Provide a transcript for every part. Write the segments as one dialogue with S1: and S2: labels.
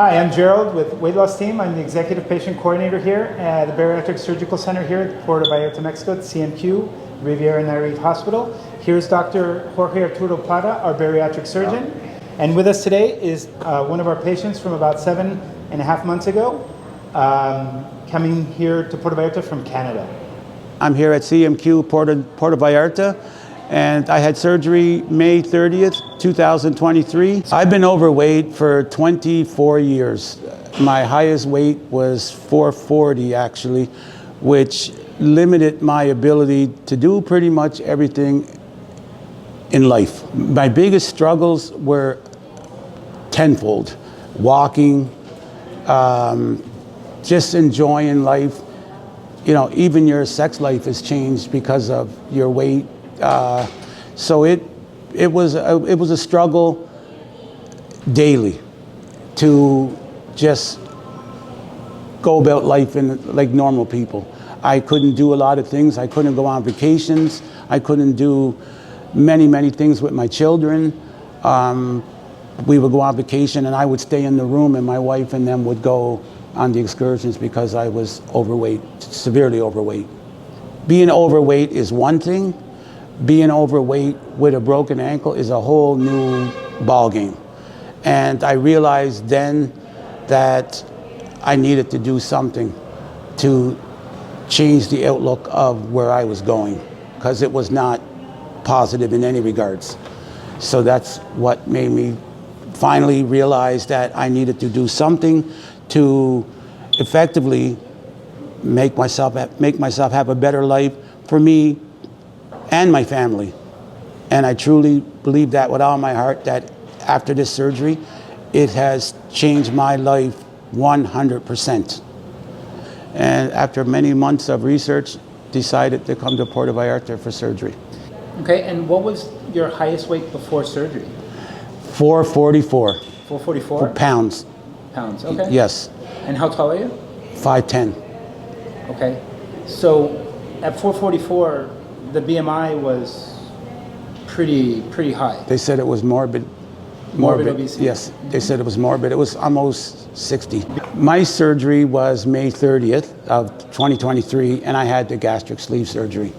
S1: Hi, I'm Gerald with Weight Loss Team. I'm the Executive Patient Coordinator here at the Bariatric Surgical Center here at Puerto Vallarta, Mexico, at CMQ, Riviera Nayarit Hospital. Here's Dr. Jorge Arturo Plata, our bariatric surgeon. And with us today is one of our patients from about 7.5 months ago, coming here to Puerto Vallarta from Canada.
S2: I'm here at CMQ Puerto Vallarta, and I had surgery May 30th, 2023. I've been overweight for 24 years. My highest weight was 440 actually, which limited my ability to do pretty much everything in life. My biggest struggles were tenfold. Walking, just enjoying life. You know, even your sex life has changed because of your weight. So it was a struggle daily to just go about life like normal people. I couldn't do a lot of things. I couldn't go on vacations. I couldn't do many things with my children. We would go on vacation and I would stay in the room and my wife and them would go on the excursions because I was overweight, severely overweight. Being overweight is one thing. Being overweight with a broken ankle is a whole new ball game. And I realized then that I needed to do something to change the outlook of where I was going, because it was not positive in any regards. So that's what made me finally realize that I needed to do something to effectively make myself have a better life for me and my family. And I truly believe that with all my heart, that after this surgery, it has changed my life 100%. And after many months of research, decided to come to Puerto Vallarta for surgery.
S1: Okay, and what was your highest weight before surgery?
S2: 444.
S1: 444?
S2: Pounds.
S1: Pounds, okay.
S2: Yes.
S1: And how tall are you?
S2: 5'10".
S1: Okay, so at 444, the BMI was pretty high.
S2: They said it was morbid.
S1: Morbid obesity?
S2: Yes, they said it was morbid. It was almost 60. My surgery was May 30th of 2023, and I had the gastric sleeve surgery.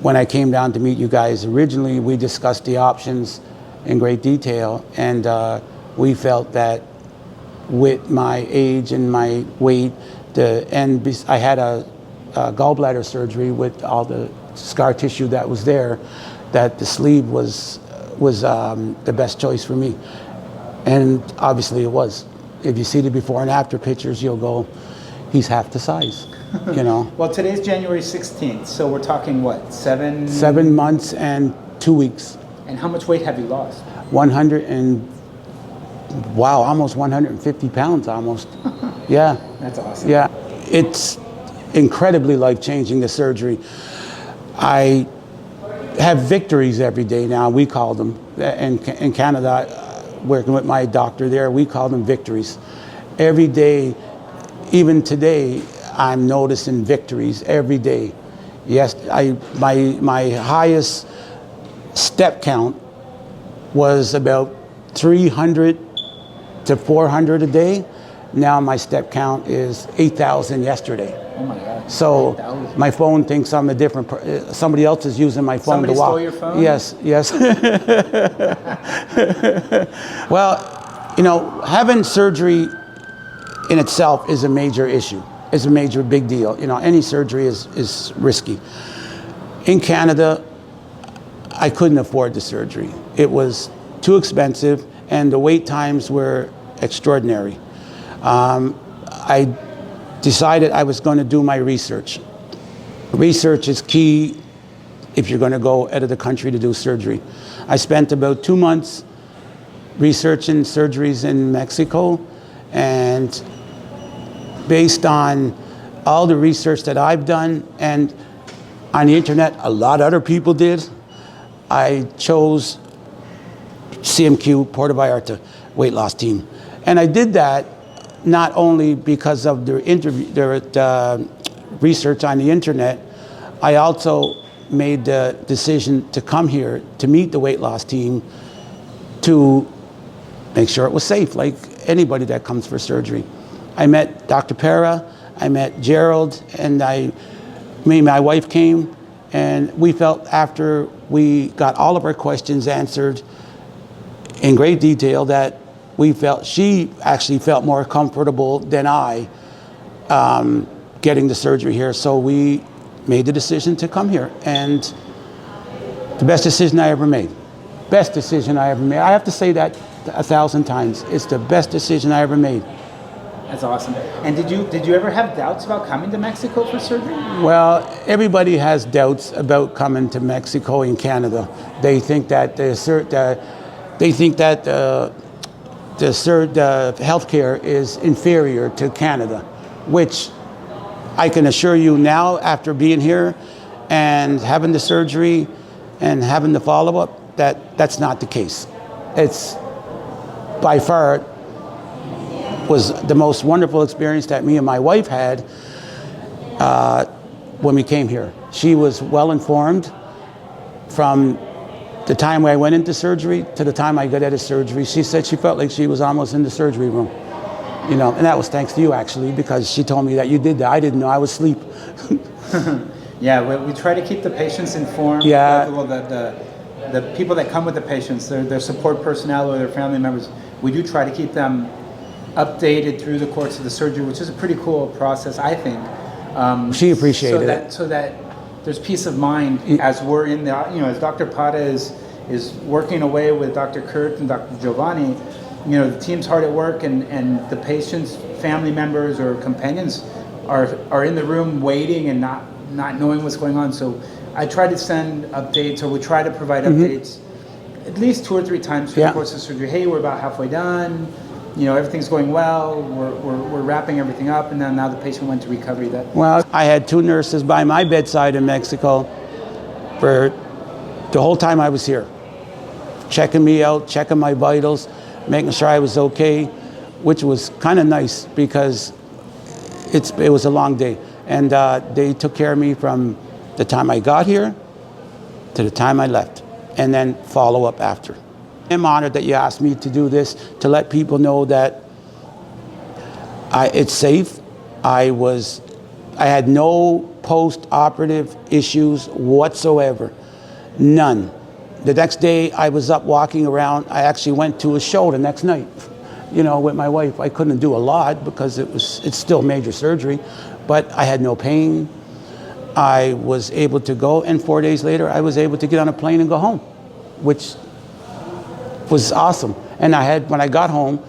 S2: When I came down to meet you guys originally, we discussed the options in great detail, and we felt that with my age and my weight, I had a gallbladder surgery with all the scar tissue that was there, that the sleeve was the best choice for me. And obviously it was. If you see the before and after pictures, you'll go, he's half the size, you know.
S1: Well, today's January 16th, so we're talking what, 7
S2: months and 2 weeks.
S1: And how much weight have you lost?
S2: Almost 150 pounds almost. Yeah.
S1: That's awesome.
S2: Yeah, it's incredibly life-changing, the surgery. I have victories every day now, we call them. In Canada, working with my doctor there, we call them victories. Every day, even today, I'm noticing victories every day. Yes, my highest step count was about 300 to 400 a day. Now my step count is 8,000 yesterday.
S1: Oh my God.
S2: So
S1: 8,000.
S2: my phone thinks I'm a different somebody else is using my phone
S1: Somebody
S2: to walk.
S1: stole your phone?
S2: Yes. Well, you know, having surgery in itself is a major issue. It's a major big deal. You know, any surgery is risky. In Canada, I couldn't afford the surgery. It was too expensive and the wait times were extraordinary. I decided I was going to do my research. Research is key if you're going to go out of the country to do surgery. I spent about 2 months researching surgeries in Mexico, and based on all the research that I've done and on the internet, a lot of other people did, I chose CMQ Puerto Vallarta Weight Loss Team. And I did that not only because of their research on the internet, I also made the decision to come here to meet the weight loss team to make sure it was safe, like anybody that comes for surgery. I met Dr. Pera, I met Gerald, and my wife came, and we felt after we got all of our questions answered in great detail that she actually felt more comfortable than I getting the surgery here. So we made the decision to come here, and the best decision I ever made. Best decision I ever made. I have to say that 1,000 times. It's the best decision I ever made.
S1: That's awesome. And did you ever have doubts about coming to Mexico for surgery?
S2: Well, everybody has doubts about coming to Mexico and Canada. They think that the healthcare is inferior to Canada, which I can assure you now, after being here and having the surgery and having the follow-up, that's not the case. It's by far was the most wonderful experience that me and my wife had when we came here. She was well informed from the time when I went into surgery to the time I got out of surgery. She said she felt like she was almost in the surgery room. You know, and that was thanks to you, actually, because she told me that you did that. I didn't know. I was asleep.
S1: Yeah, we try to keep the patients informed.
S2: Yeah.
S1: Well, the people that come with the patients, their support personnel or their family members, we do try to keep them updated through the course of the surgery, which is a pretty cool process, I think.
S2: She appreciated it.
S1: So that there's peace of mind as we're in the, as Dr. Pata is working away with Dr. Kurt and Dr. Giovanni. The team's hard at work, and the patients, family members, or companions are in the room waiting and not knowing what's going on. So I try to send updates, or we try to provide updates at least 2 or 3 times through the course of surgery. Hey, we're about halfway done. Everything's going well. We're wrapping everything up, and then now the patient went to recovery.
S2: Well, I had 2 nurses by my bedside in Mexico for the whole time I was here, checking me out, checking my vitals, making sure I was okay, which was kind of nice because it was a long day. And they took care of me from the time I got here to the time I left, and then follow up after. I'm honored that you asked me to do this, to let people know that it's safe. I had no post-operative issues whatsoever, none. The next day I was up walking around. I actually went to a show the next night, with my wife. I couldn't do a lot because it's still major surgery, but I had no pain. I was able to go, and 4 days later I was able to get on a plane and go home, which was awesome. And when I got home,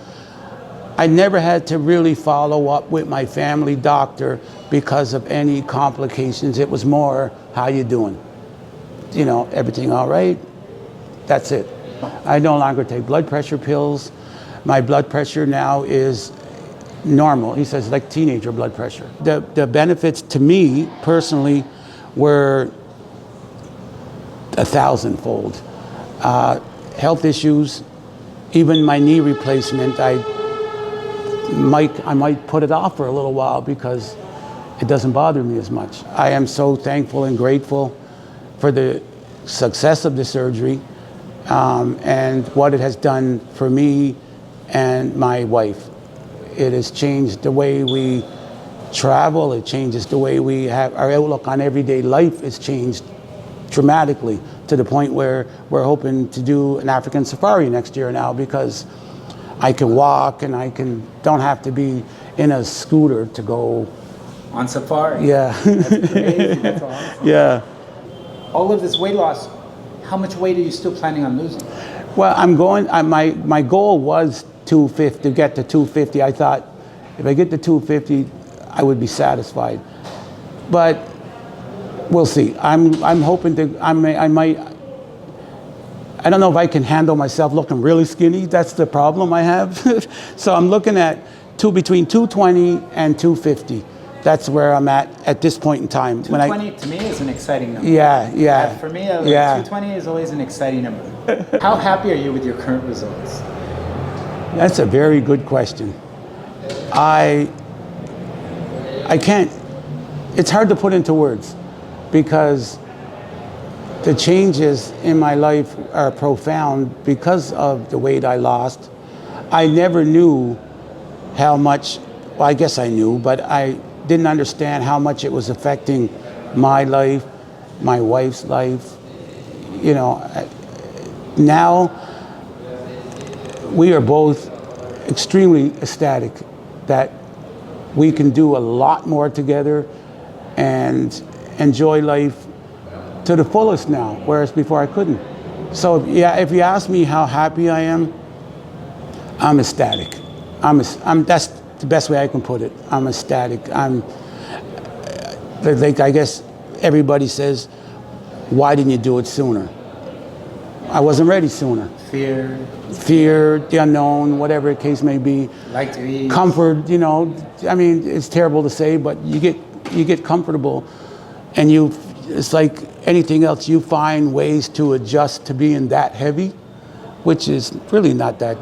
S2: I never had to really follow up with my family doctor because of any complications. It was more, how you doing? Everything all right? That's it. I no longer take blood pressure pills. My blood pressure now is normal. He says like teenager blood pressure. The benefits to me personally were 1,000-fold. Health issues, even my knee replacement, I might put it off for a little while because it doesn't bother me as much. I am so thankful and grateful for the success of the surgery and what it has done for me and my wife. It has changed the way we travel. It changes the way we have our outlook on everyday life. It's changed dramatically to the point where we're hoping to do an African safari next year now because I can walk and don't have to be in a scooter to go
S1: on safari.
S2: Yeah.
S1: That's crazy. That's awesome.
S2: Yeah.
S1: All of this weight loss, how much weight are you still planning on losing?
S2: Well, my goal was 250, to get to 250. I thought if I get to 250, I would be satisfied. But we'll see. I'm hoping to. I don't know if I can handle myself looking really skinny. That's the problem I have. So I'm looking at between 220 and 250. That's where I'm at this point in time.
S1: 220 to me is an exciting number.
S2: Yeah.
S1: For me, 220 is always an exciting number. How happy are you with your current results?
S2: That's a very good question. I can't. It's hard to put into words because the changes in my life are profound because of the weight I lost. I never knew how much, well, I guess I knew, but I didn't understand how much it was affecting my life, my wife's life. You know, now we are both extremely ecstatic that we can do a lot more together and enjoy life to the fullest now, whereas before I couldn't. So yeah, if you ask me how happy I am, I'm ecstatic. That's the best way I can put it. I'm ecstatic. Like I guess everybody says, why didn't you do it sooner? I wasn't ready sooner. Fear, the unknown, whatever the case may be.
S1: Like to eat.
S2: Comfort, you know, I mean, it's terrible to say, but you get comfortable, and it's like anything else, you find ways to adjust to being that heavy, which is really not that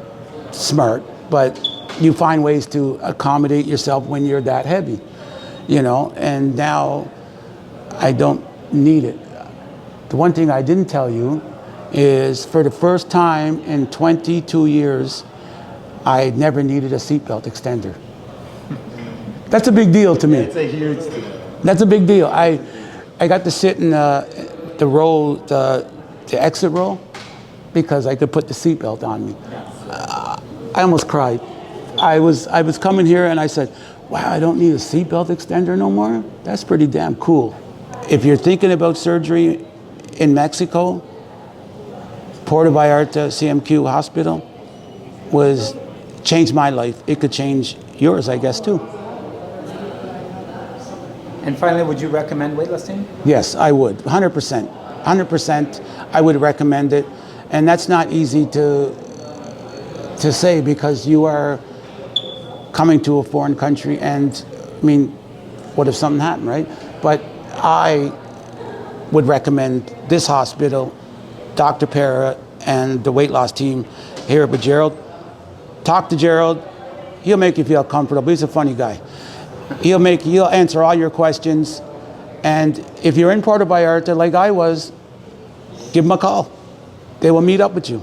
S2: smart, but you find ways to accommodate yourself when you're that heavy, you know, and now I don't need it. The one thing I didn't tell you is for the first time in 22 years, I never needed a seatbelt extender. That's a big deal to me.
S1: It's a huge deal.
S2: That's a big deal. I got to sit in the row, the exit row, because I could put the seatbelt on me. I almost cried. I was coming here and I said, wow, I don't need a seatbelt extender no more? That's pretty damn cool. If you're thinking about surgery in Mexico, Puerto Vallarta CMQ Hospital changed my life. It could change yours, I guess, too.
S1: And finally, would you recommend weightlifting?
S2: Yes, I would, 100%. 100%, I would recommend it. And that's not easy to say, because you are coming to a foreign country, and I mean, what if something happened, right? But I would recommend this hospital, Dr. Para, and the weight loss team here at Gerald. Talk to Gerald. He'll make you feel comfortable. He's a funny guy. He'll answer all your questions. And if you're in Puerto Vallarta, like I was, give him a call. They will meet up with you.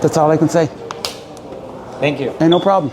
S2: That's all I can say.
S1: Thank you.
S2: Ain't no problem.